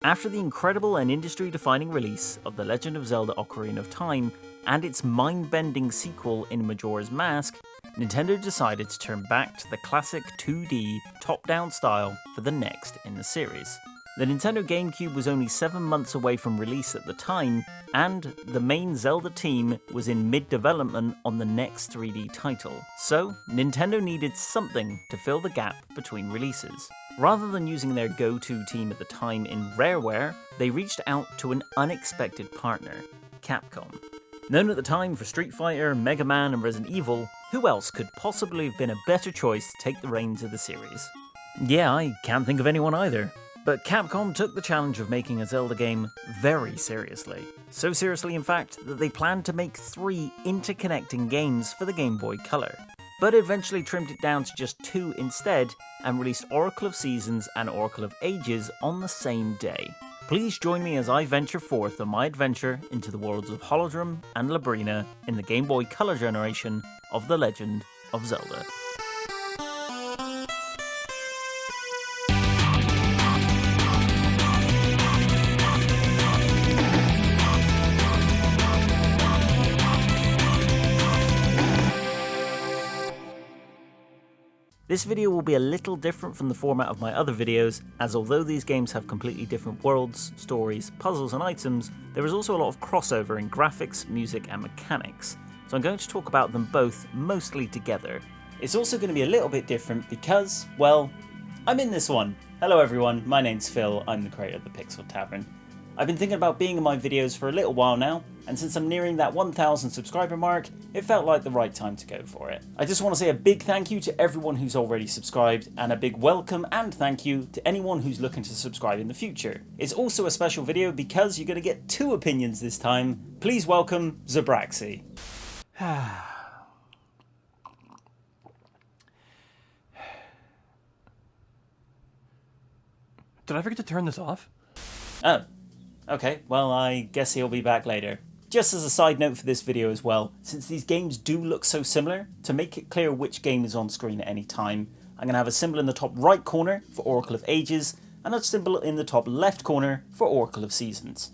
After the incredible and industry-defining release of The Legend of Zelda Ocarina of Time and its mind-bending sequel in Majora's Mask, Nintendo decided to turn back to the classic 2D top-down style for the next in the series. The Nintendo GameCube was only 7 months away from release at the time, and the main Zelda team was in mid-development on the next 3D title, so Nintendo needed something to fill the gap between releases. Rather than using their go-to team at the time in Rareware, they reached out to an unexpected partner, Capcom. Known at the time for Street Fighter, Mega Man and Resident Evil, who else could possibly have been a better choice to take the reins of the series? Yeah, I can't think of anyone either. But Capcom took the challenge of making a Zelda game very seriously. So seriously, in fact, that they planned to make 3 interconnecting games for the Game Boy Color, but eventually trimmed it down to just 2 instead and released Oracle of Seasons and Oracle of Ages on the same day. Please join me as I venture forth on my adventure into the worlds of Holodrum and Labrina in the Game Boy Color generation of The Legend of Zelda. This video will be a little different from the format of my other videos, as although these games have completely different worlds, stories, puzzles and items, there is also a lot of crossover in graphics, music and mechanics, so I'm going to talk about them both mostly together. It's also going to be a little bit different because, well, I'm in this one. Hello everyone, my name's Phil, I'm the creator of the Pixel Tavern. I've been thinking about being in my videos for a little while now, and since I'm nearing that 1,000 subscriber mark, it felt like the right time to go for it. I just want to say a big thank you to everyone who's already subscribed, and a big welcome and thank you to anyone who's looking to subscribe in the future. It's also a special video because you're going to get 2 opinions this time. Please welcome Zerbraxi. Did I forget to turn this off? Oh. Okay, well I guess he'll be back later. Just as a side note for this video as well, since these games do look so similar, to make it clear which game is on screen at any time, I'm going to have a symbol in the top right corner for Oracle of Ages, and a symbol in the top left corner for Oracle of Seasons.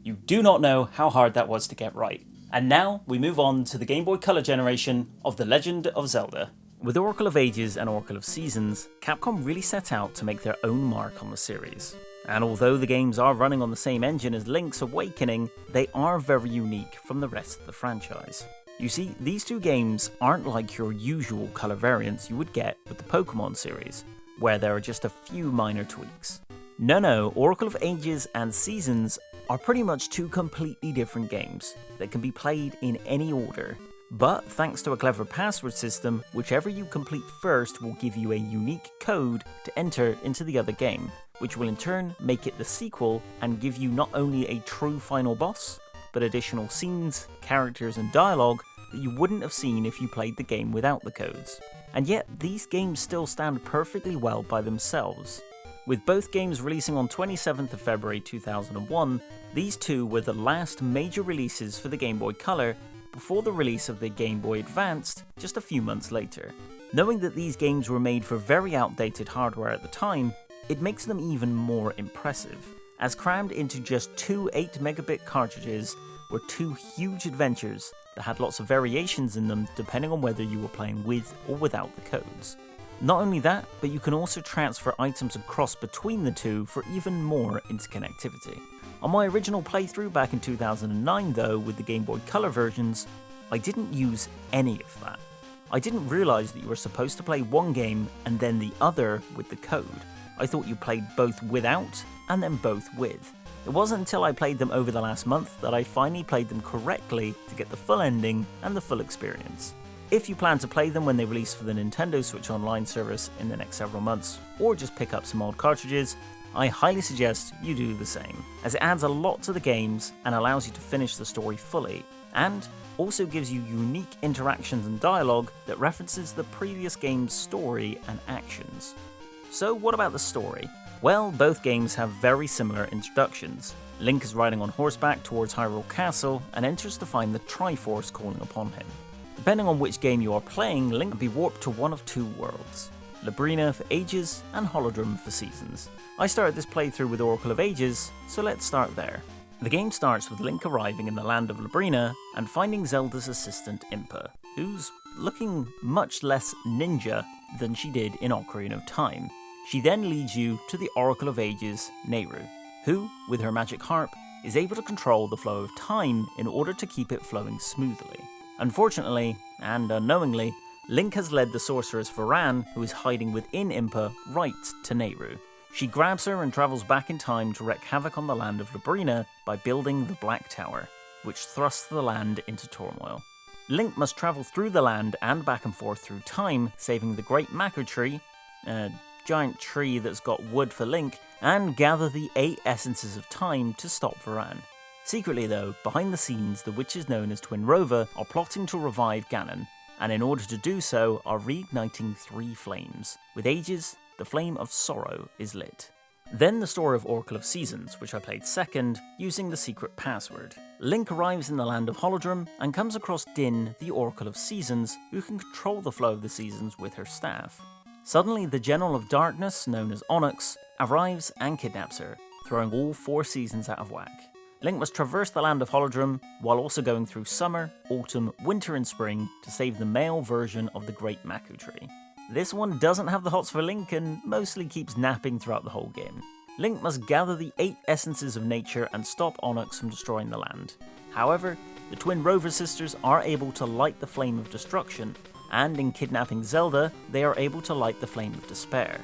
You do not know how hard that was to get right. And now we move on to the Game Boy Color generation of The Legend of Zelda. With Oracle of Ages and Oracle of Seasons, Capcom really set out to make their own mark on the series. And although the games are running on the same engine as Link's Awakening, they are very unique from the rest of the franchise. You see, these 2 games aren't like your usual color variants you would get with the Pokemon series, where there are just a few minor tweaks. No, Oracle of Ages and Seasons are pretty much 2 completely different games that can be played in any order. But thanks to a clever password system, whichever you complete first will give you a unique code to enter into the other game, which will in turn make it the sequel and give you not only a true final boss, but additional scenes, characters and dialogue that you wouldn't have seen if you played the game without the codes. And yet, these games still stand perfectly well by themselves. With both games releasing on 27th of February 2001, these 2 were the last major releases for the Game Boy Color before the release of the Game Boy Advanced just a few months later. Knowing that these games were made for very outdated hardware at the time, it makes them even more impressive, as crammed into just 2 8-megabit cartridges were 2 huge adventures that had lots of variations in them depending on whether you were playing with or without the codes. Not only that, but you can also transfer items across between the 2 for even more interconnectivity. On my original playthrough back in 2009 though, with the Game Boy Color versions, I didn't use any of that. I didn't realise that you were supposed to play one game and then the other with the code. I thought you played both without and then both with. It wasn't until I played them over the last month that I finally played them correctly to get the full ending and the full experience. If you plan to play them when they release for the Nintendo Switch Online service in the next several months, or just pick up some old cartridges, I highly suggest you do the same, as it adds a lot to the games and allows you to finish the story fully, and also gives you unique interactions and dialogue that references the previous game's story and actions. So what about the story? Well, both games have very similar introductions. Link is riding on horseback towards Hyrule Castle and enters to find the Triforce calling upon him. Depending on which game you are playing, Link will be warped to one of 2 worlds. Labrina for ages, and Holodrum for seasons. I started this playthrough with Oracle of Ages, so let's start there. The game starts with Link arriving in the land of Labrina and finding Zelda's assistant Impa, who's looking much less ninja than she did in Ocarina of Time. She then leads you to the Oracle of Ages, Nehru, who, with her magic harp, is able to control the flow of time in order to keep it flowing smoothly. Unfortunately, and unknowingly, Link has led the sorceress Varan, who is hiding within Impa, right to Nehru. She grabs her and travels back in time to wreak havoc on the land of Labrina by building the Black Tower, which thrusts the land into turmoil. Link must travel through the land and back and forth through time, saving the Great Mako Tree, a giant tree that's got wood for Link, and gather the 8 Essences of Time to stop Varan. Secretly though, behind the scenes, the witches known as Twinrova are plotting to revive Ganon, and in order to do so are reigniting 3 flames. With ages, the flame of sorrow is lit. Then the story of Oracle of Seasons, which I played second, using the secret password. Link arrives in the land of Holodrum and comes across Din, the Oracle of Seasons, who can control the flow of the seasons with her staff. Suddenly, the General of Darkness, known as Onyx, arrives and kidnaps her, throwing all 4 seasons out of whack. Link must traverse the land of Holodrum, while also going through summer, autumn, winter and spring to save the male version of the Great Mako Tree. This one doesn't have the hots for Link and mostly keeps napping throughout the whole game. Link must gather the 8 Essences of Nature and stop Onyx from destroying the land. However, the Twinrova sisters are able to light the flame of destruction, and in kidnapping Zelda, they are able to light the flame of despair,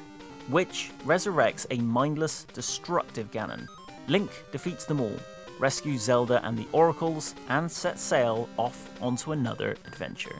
which resurrects a mindless, destructive Ganon. Link defeats them all, rescues Zelda and the Oracles, and sets sail off onto another adventure.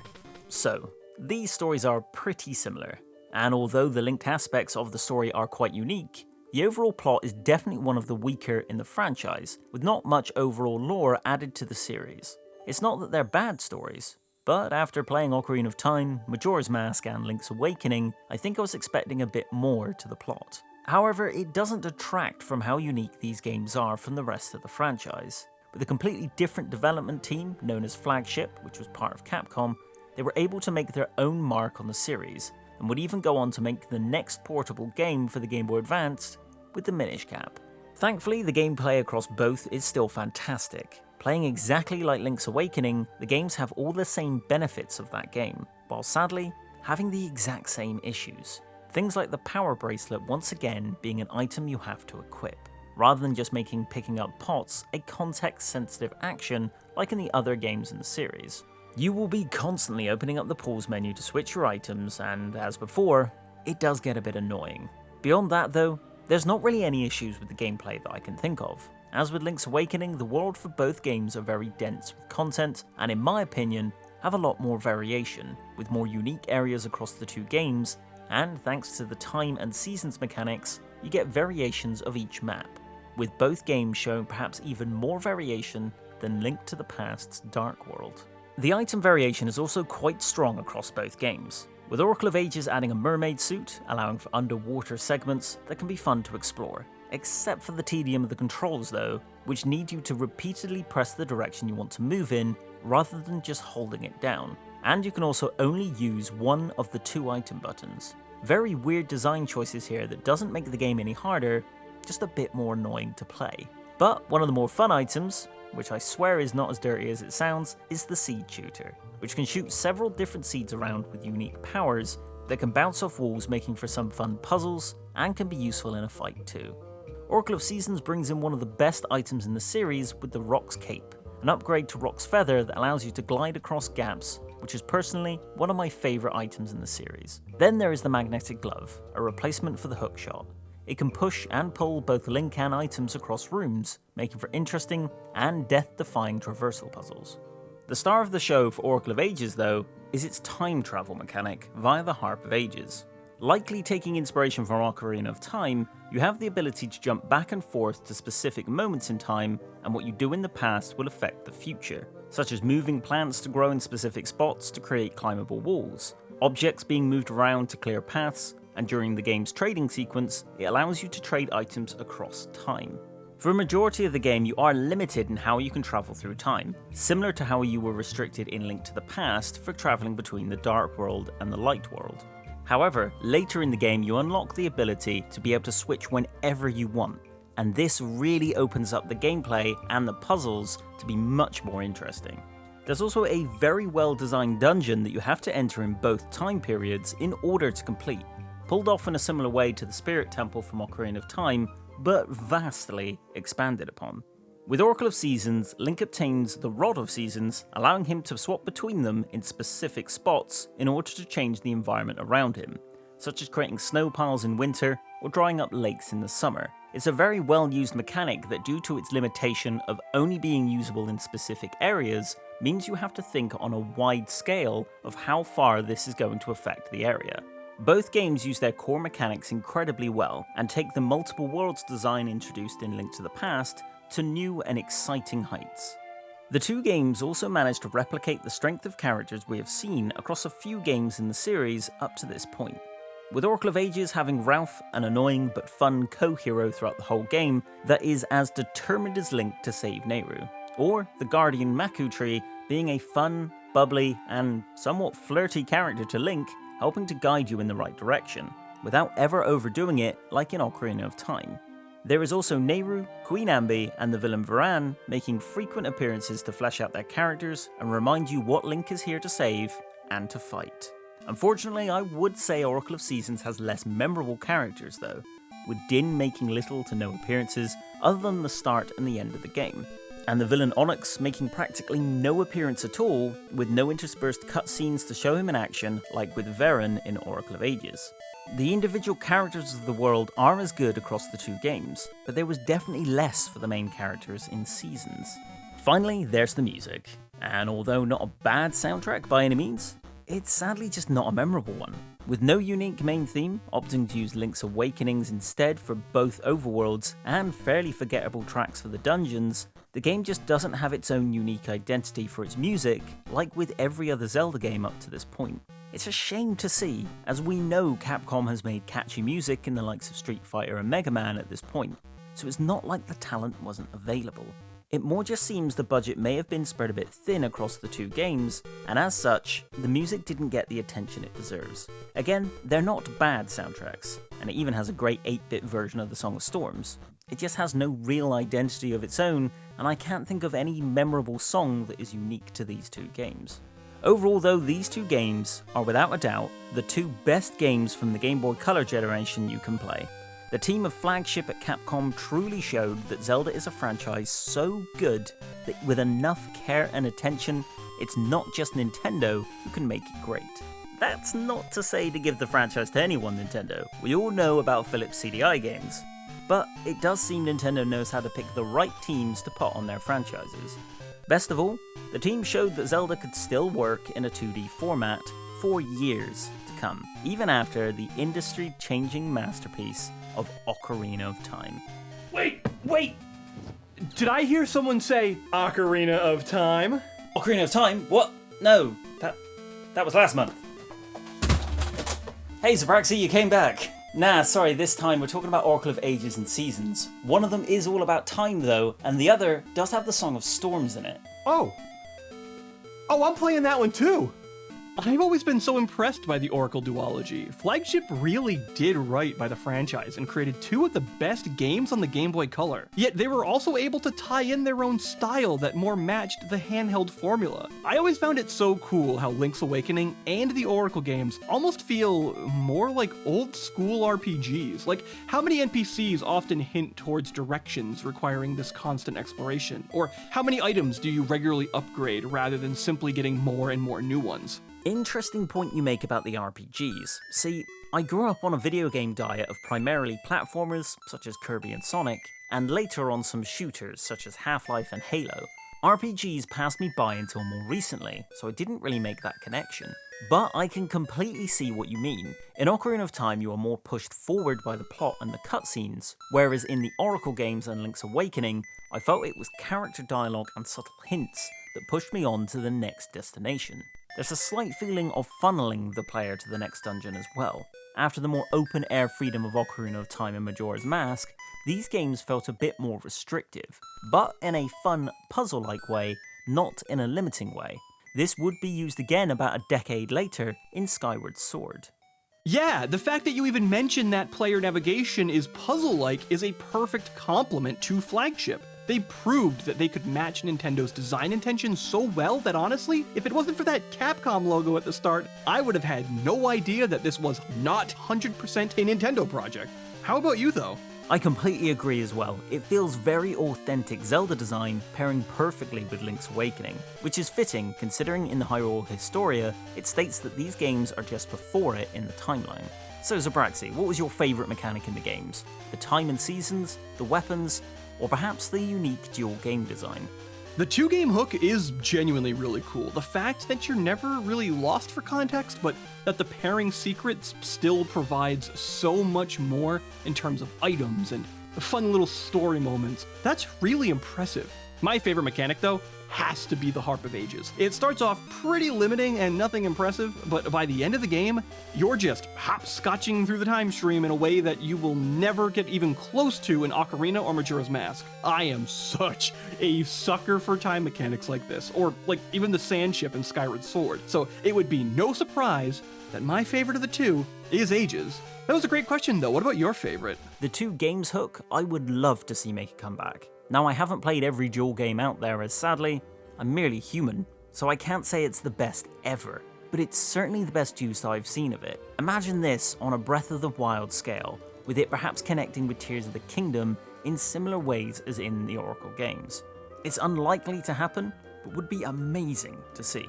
So, these stories are pretty similar, and although the linked aspects of the story are quite unique, the overall plot is definitely one of the weaker in the franchise, with not much overall lore added to the series. It's not that they're bad stories, but after playing Ocarina of Time, Majora's Mask and Link's Awakening, I think I was expecting a bit more to the plot. However, it doesn't detract from how unique these games are from the rest of the franchise. With a completely different development team, known as Flagship, which was part of Capcom, they were able to make their own mark on the series, and would even go on to make the next portable game for the Game Boy Advance with the Minish Cap. Thankfully, the gameplay across both is still fantastic. Playing exactly like Link's Awakening, the games have all the same benefits of that game, while sadly, having the exact same issues. Things like the Power Bracelet once again being an item you have to equip, rather than just making picking up pots a context-sensitive action like in the other games in the series. You will be constantly opening up the pause menu to switch your items, and as before, it does get a bit annoying. Beyond that though, there's not really any issues with the gameplay that I can think of. As with Link's Awakening, the world for both games are very dense with content, and in my opinion, have a lot more variation, with more unique areas across the 2 games, and thanks to the time and seasons mechanics, you get variations of each map, with both games showing perhaps even more variation than Link to the Past's Dark World. The item variation is also quite strong across both games, with Oracle of Ages adding a mermaid suit, allowing for underwater segments that can be fun to explore, except for the tedium of the controls though, which need you to repeatedly press the direction you want to move in, rather than just holding it down. And you can also only use one of the 2 item buttons. Very weird design choices here that doesn't make the game any harder, just a bit more annoying to play. But one of the more fun items, which I swear is not as dirty as it sounds, is the Seed Shooter, which can shoot several different seeds around with unique powers that can bounce off walls, making for some fun puzzles, and can be useful in a fight too. Oracle of Seasons brings in one of the best items in the series with the Rock's Cape, an upgrade to Rock's Feather that allows you to glide across gaps, which is personally one of my favourite items in the series. Then there is the Magnetic Glove, a replacement for the hookshot. It can push and pull both Link and items across rooms, making for interesting and death-defying traversal puzzles. The star of the show for Oracle of Ages, though, is its time travel mechanic via the Harp of Ages. Likely taking inspiration from Ocarina of Time, you have the ability to jump back and forth to specific moments in time, and what you do in the past will affect the future, such as moving plants to grow in specific spots to create climbable walls, objects being moved around to clear paths, and during the game's trading sequence, it allows you to trade items across time. For a majority of the game, you are limited in how you can travel through time, similar to how you were restricted in Link to the Past for travelling between the Dark World and the Light World. However, later in the game you unlock the ability to be able to switch whenever you want, and this really opens up the gameplay and the puzzles to be much more interesting. There's also a very well designed dungeon that you have to enter in both time periods in order to complete, pulled off in a similar way to the Spirit Temple from Ocarina of Time, but vastly expanded upon. With Oracle of Seasons, Link obtains the Rod of Seasons, allowing him to swap between them in specific spots in order to change the environment around him, such as creating snow piles in winter or drying up lakes in the summer. It's a very well used mechanic that, due to its limitation of only being usable in specific areas, means you have to think on a wide scale of how far this is going to affect the area. Both games use their core mechanics incredibly well and take the multiple worlds design introduced in Link to the Past to new and exciting heights. The two games also managed to replicate the strength of characters we have seen across a few games in the series up to this point. With Oracle of Ages having Ralph, an annoying but fun co-hero throughout the whole game that is as determined as Link to save Nehru, or the Guardian Maku Tree being a fun, bubbly, and somewhat flirty character to Link, helping to guide you in the right direction, without ever overdoing it like in Ocarina of Time. There is also Nehru, Queen Ambi, and the villain Varan making frequent appearances to flesh out their characters and remind you what Link is here to save and to fight. Unfortunately, I would say Oracle of Seasons has less memorable characters though, with Din making little to no appearances other than the start and the end of the game, and the villain Onyx making practically no appearance at all, with no interspersed cutscenes to show him in action like with Varan in Oracle of Ages. The individual characters of the world are as good across the two games, but there was definitely less for the main characters in Seasons. Finally, there's the music, and although not a bad soundtrack by any means, it's sadly just not a memorable one. With no unique main theme, opting to use Link's Awakenings instead for both overworlds, and fairly forgettable tracks for the dungeons, the game just doesn't have its own unique identity for its music, like with every other Zelda game up to this point. It's a shame to see, as we know Capcom has made catchy music in the likes of Street Fighter and Mega Man at this point, so it's not like the talent wasn't available. It more just seems the budget may have been spread a bit thin across the two games, and as such, the music didn't get the attention it deserves. Again, they're not bad soundtracks, and it even has a great 8-bit version of the Song of Storms. It just has no real identity of its own, and I can't think of any memorable song that is unique to these two games. Overall though, these two games are without a doubt the two best games from the Game Boy Color generation you can play. The team of Flagship at Capcom truly showed that Zelda is a franchise so good that with enough care and attention, it's not just Nintendo who can make it great. That's not to say to give the franchise to anyone, Nintendo. We all know about Philips CDI games. But it does seem Nintendo knows how to pick the right teams to put on their franchises. Best of all, the team showed that Zelda could still work in a 2D format for years to come, even after the industry-changing masterpiece of Ocarina of Time. Wait! Did I hear someone say Ocarina of Time? Ocarina of Time? What? No, that was last month. Hey Zerbraxi, you came back. Nah, sorry, this time we're talking about Oracle of Ages and Seasons. One of them is all about time though, and the other does have the Song of Storms in it. Oh, I'm playing that one too! I've always been so impressed by the Oracle duology. Flagship really did right by the franchise and created two of the best games on the Game Boy Color. Yet they were also able to tie in their own style that more matched the handheld formula. I always found it so cool how Link's Awakening and the Oracle games almost feel more like old school RPGs. Like how many NPCs often hint towards directions requiring this constant exploration? Or how many items do you regularly upgrade rather than simply getting more and more new ones? Interesting point you make about the RPGs. See, I grew up on a video game diet of primarily platformers, such as Kirby and Sonic, and later on some shooters, such as Half-Life and Halo. RPGs passed me by until more recently, so I didn't really make that connection. But I can completely see what you mean. In Ocarina of Time, you are more pushed forward by the plot and the cutscenes, whereas in the Oracle games and Link's Awakening, I felt it was character dialogue and subtle hints that pushed me on to the next destination. There's a slight feeling of funneling the player to the next dungeon as well. After the more open-air freedom of Ocarina of Time and Majora's Mask, these games felt a bit more restrictive, but in a fun, puzzle-like way, not in a limiting way. This would be used again about a decade later in Skyward Sword. Yeah, the fact that you even mention that player navigation is puzzle-like is a perfect compliment to Flagship. They proved that they could match Nintendo's design intentions so well that honestly, if it wasn't for that Capcom logo at the start, I would have had no idea that this was not 100% a Nintendo project. How about you though? I completely agree as well. It feels very authentic Zelda design, pairing perfectly with Link's Awakening, which is fitting considering in the Hyrule Historia, it states that these games are just before it in the timeline. So Zerbraxi, what was your favourite mechanic in the games? The time and seasons, the weapons, or perhaps the unique dual game design? The two-game hook is genuinely really cool. The fact that you're never really lost for context, but that the pairing secrets still provides so much more in terms of items and fun little story moments, that's really impressive. My favorite mechanic, though, has to be the Harp of Ages. It starts off pretty limiting and nothing impressive, but by the end of the game, you're just hopscotching through the time stream in a way that you will never get even close to in Ocarina or Majora's Mask. I am such a sucker for time mechanics like this, or like even the Sand Ship and Skyward Sword, so it would be no surprise that my favorite of the two is Ages. That was a great question though, what about your favorite? The two games hook, I would love to see make a comeback. Now I haven't played every dual game out there as sadly, I'm merely human, so I can't say it's the best ever, but it's certainly the best use I've seen of it. Imagine this on a Breath of the Wild scale, with it perhaps connecting with Tears of the Kingdom in similar ways as in the Oracle games. It's unlikely to happen, but would be amazing to see.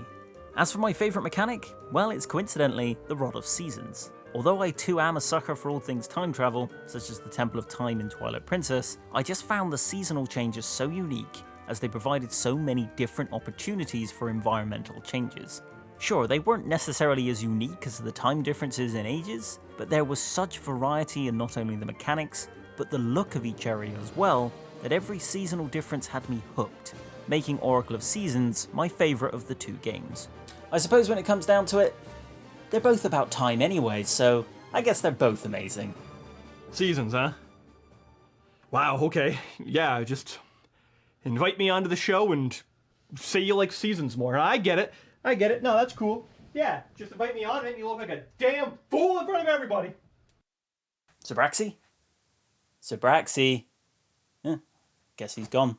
As for my favourite mechanic, well, it's coincidentally the Rod of Seasons. Although I too am a sucker for all things time travel, such as the Temple of Time in Twilight Princess, I just found the seasonal changes so unique as they provided so many different opportunities for environmental changes. Sure, they weren't necessarily as unique as the time differences in Ages, but there was such variety in not only the mechanics, but the look of each area as well, that every seasonal difference had me hooked, making Oracle of Seasons my favourite of the two games. I suppose when it comes down to it, they're both about time anyway, so I guess they're both amazing. Seasons, huh? Wow, okay. Yeah, just invite me onto the show and say you like Seasons more. I get it. No, that's cool. Yeah, just invite me on it and you look like a damn fool in front of everybody. Zerbraxi? Zerbraxi? Guess he's gone.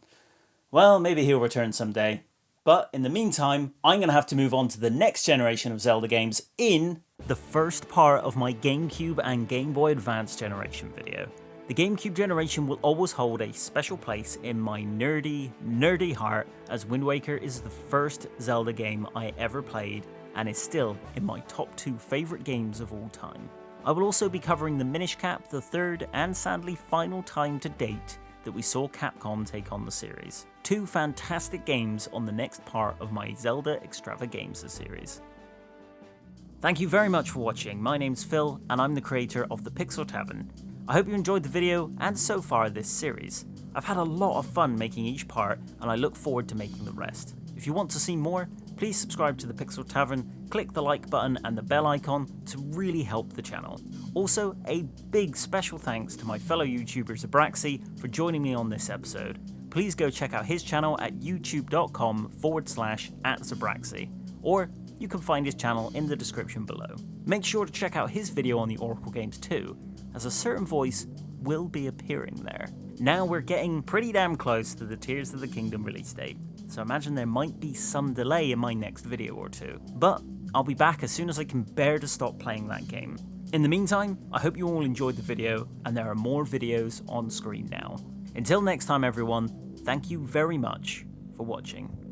Well, maybe he'll return someday. But in the meantime, I'm going to have to move on to the next generation of Zelda games in the first part of my GameCube and Game Boy Advance generation video. The GameCube generation will always hold a special place in my nerdy heart, as Wind Waker is the first Zelda game I ever played and is still in my top 2 favourite games of all time. I will also be covering the Minish Cap, the third and sadly final time to date that we saw Capcom take on the series. 2 fantastic games on the next part of my Zelda Extravaganza series. Thank you very much for watching. My name's Phil and I'm the creator of the Pixel Tavern. I hope you enjoyed the video and so far this series. I've had a lot of fun making each part and I look forward to making the rest. If you want to see more, please subscribe to the Pixel Tavern, click the like button and the bell icon to really help the channel. Also, a big special thanks to my fellow YouTuber Zerbraxi for joining me on this episode. Please go check out his channel at youtube.com/@Zerbraxi, or you can find his channel in the description below. Make sure to check out his video on the Oracle games too, as a certain voice will be appearing there. Now we're getting pretty damn close to the Tears of the Kingdom release date, so imagine there might be some delay in my next video or two. But I'll be back as soon as I can bear to stop playing that game. In the meantime, I hope you all enjoyed the video, and there are more videos on screen now. Until next time everyone, thank you very much for watching.